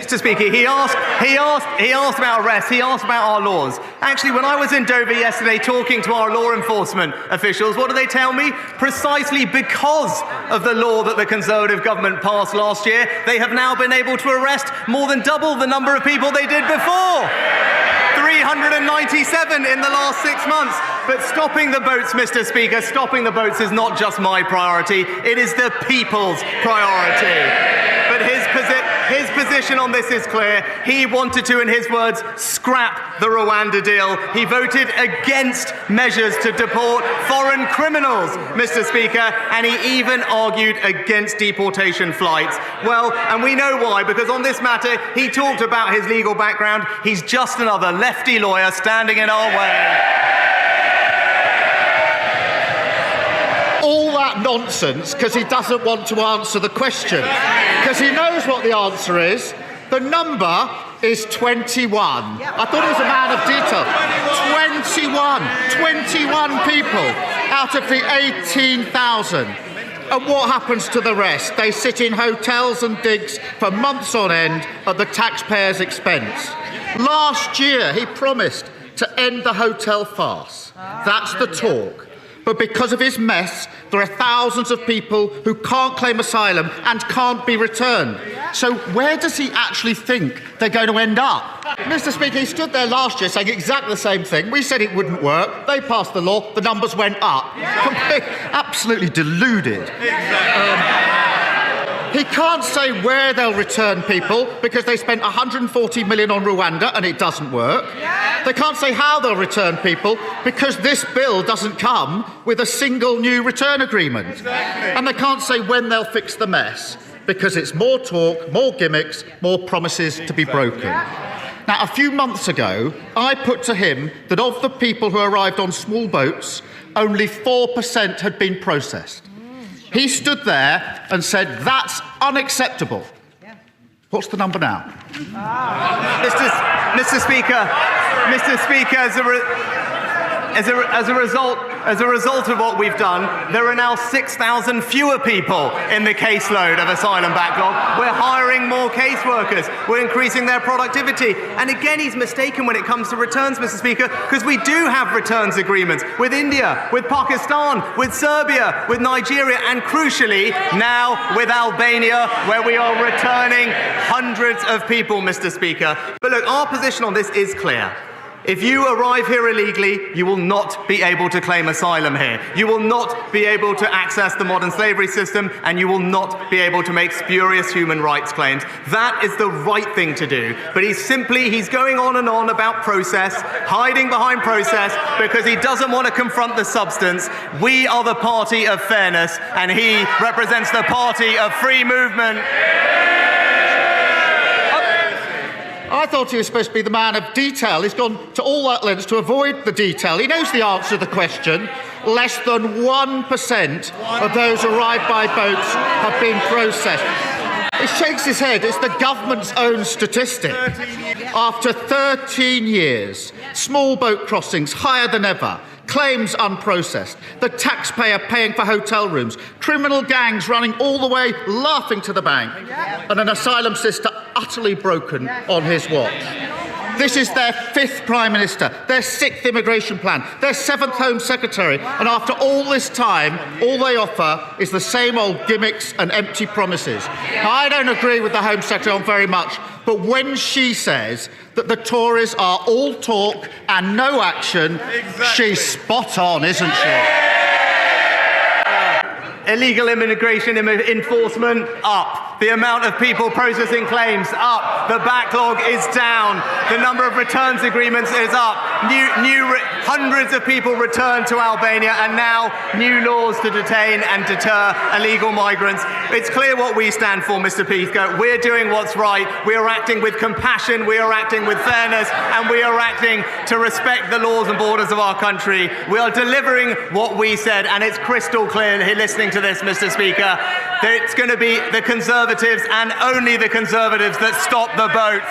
Mr. Speaker, he asked about arrests, he asked about our laws. Actually, when I was in Dover yesterday talking to our law enforcement officials, what did they tell me? Precisely because of the law that the Conservative government passed last year, they have now been able to arrest more than double the number of people they did before. 397 in the last 6 months. But stopping the boats, Mr. Speaker, stopping the boats is not just my priority, it is the people's priority. But his position on this is clear. He wanted to, in his words, scrap the Rwanda deal. He voted against measures to deport foreign criminals, Mr. Speaker, and he even argued against deportation flights. Well, and we know why, because on this matter, he talked about his legal background. He's just another lefty lawyer standing in our way. All that nonsense because he doesn't want to answer the question. Because he knows what the answer is. The number is 21. I thought he was a man of detail. 21 people out of the 18,000. And what happens to the rest? They sit in hotels and digs for months on end at the taxpayers' expense. Last year, he promised to end the hotel farce. That's the talk. But because of his mess, there are thousands of people who can't claim asylum and can't be returned. So where does he actually think they're going to end up? Mr. Speaker, he stood there last year saying exactly the same thing. We said it wouldn't work. They passed the law. The numbers went up. Absolutely deluded. He can't say where they'll return people because they spent 140 million on Rwanda and it doesn't work. They can't say how they'll return people because this bill doesn't come with a single new return agreement. And they can't say when they'll fix the mess because it's more talk, more gimmicks, more promises to be broken. Now, a few months ago, I put to him that of the people who arrived on small boats, only 4% had been processed. He stood there and said, that's unacceptable. What's the number now? Mr. Speaker, as a result of what we've done, there are now 6,000 fewer people in the caseload of asylum backlog. We're hiring more caseworkers. We're increasing their productivity. And again, he's mistaken when it comes to returns, Mr. Speaker, because we do have returns agreements with India, with Pakistan, with Serbia, with Nigeria, and crucially, now with Albania, where we are returning hundreds of people, Mr. Speaker. But look, our position on this is clear. If you arrive here illegally, you will not be able to claim asylum here. You will not be able to access the modern slavery system, and you will not be able to make spurious human rights claims. That is the right thing to do. But he's going on and on about process, hiding behind process, because he doesn't want to confront the substance. We are the party of fairness, and he represents the party of free movement. I thought he was supposed to be the man of detail. He's gone to all that lengths to avoid the detail. He knows the answer to the question. Less than 1% of those who arrived by boats have been processed. He shakes his head. It's the government's own statistic. After 13 years, small boat crossings higher than ever, claims unprocessed, the taxpayer paying for hotel rooms, criminal gangs running all the way laughing to the bank, and an asylum system utterly broken on his watch. This is their 5th Prime Minister, their 6th immigration plan, their 7th Home Secretary, and after all this time, all they offer is the same old gimmicks and empty promises. Now, I don't agree with the Home Secretary on very much, but when she says that the Tories are all talk and no action, she's spot on, isn't she? Illegal immigration enforcement, up. The amount of people processing claims, up. The backlog is down. The number of returns agreements is up. Hundreds of people returned to Albania, and now new laws to detain and deter illegal migrants. It's clear what we stand for, Mr. Speaker. We're doing what's right. We are acting with compassion. We are acting with fairness, and we are acting to respect the laws and borders of our country. We are delivering what we said, and it's crystal clear here listening to this, Mr. Speaker, that it's going to be the Conservatives and only the Conservatives that stop the boat.